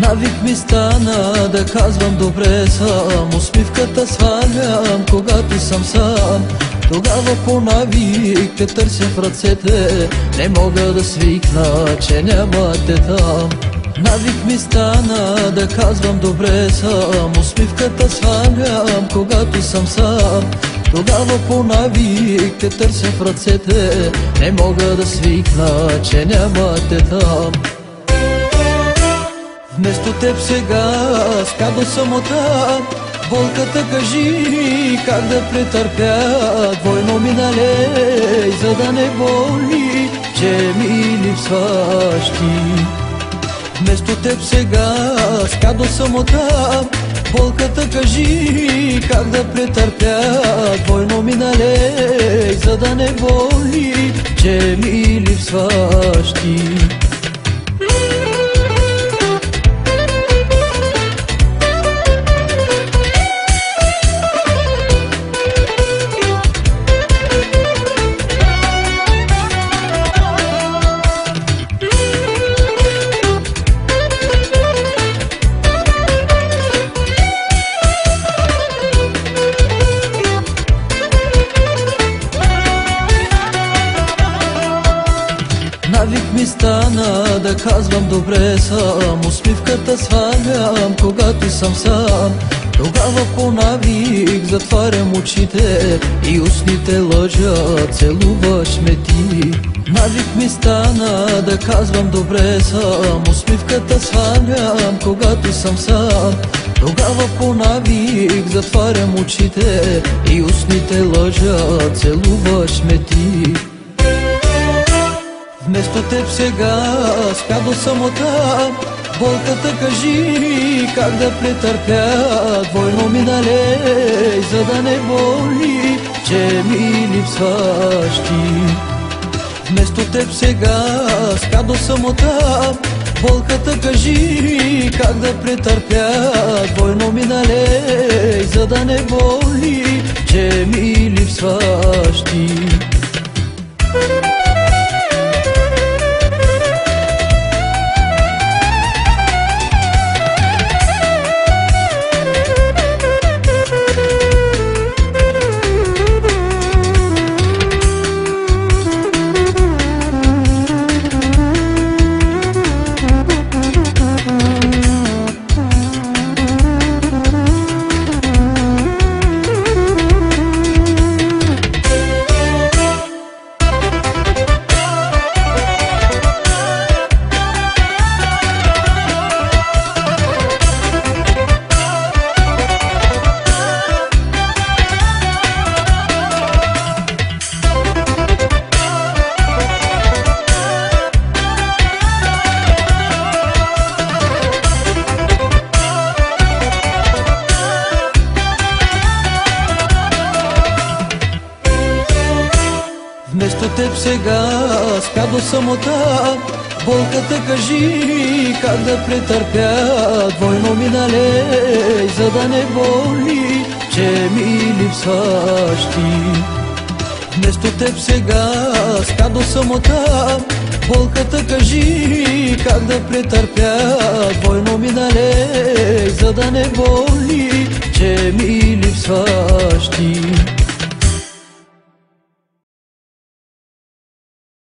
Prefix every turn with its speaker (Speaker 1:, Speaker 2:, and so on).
Speaker 1: Навик ми стана да казвам добре съм, усмивката свалям, когато съм сам. Тогава по навик те търся в ръцете, не мога да свикна, че няма те там. Навик ми стана да казвам добре съм, усмивката свалям, когато съм сам. Тогава по навик те търся в ръцете, не мога да свикна, че няма те там. Вместо теб сега спя до самота, болката кажи как да претърпя. Двойно ми налей, за да не боли, че ми липсваш ти. Вместо теб сега спя до самота, болката кажи как да претърпя. Двойно ми налей, за да не боли, че ми липсваш ти. Навик ми стана да казвам добре съм, усмивката свалям, когато съм сам. Тогава по навик затварям очите и устните лъжат, целуваш ме ти. Навик ми стана да казвам добре съм, усмивката свалям, когато съм сам. Тогава по навик затварям очите и устните лъжат, целуваш ме ти. Вместо теб сега спя до самота, болката кажи как да претърпя. Двойно ми налей, за да не боли, че ми липсваш ти. Вместо теб сега спя до самота, болката кажи как да претърпя. Двойно ми налей, за да не боли, че ми липсваш ти. Вместо теб сега спя до самота, болката кажи как да претърпя. Двойно ми налей, за да не боли, че ми липсваш ти. Вместо теб сега спя до самота, болката кажи как да претърпя. Двойно ми налей, за да не боли, че ми липсваш ти.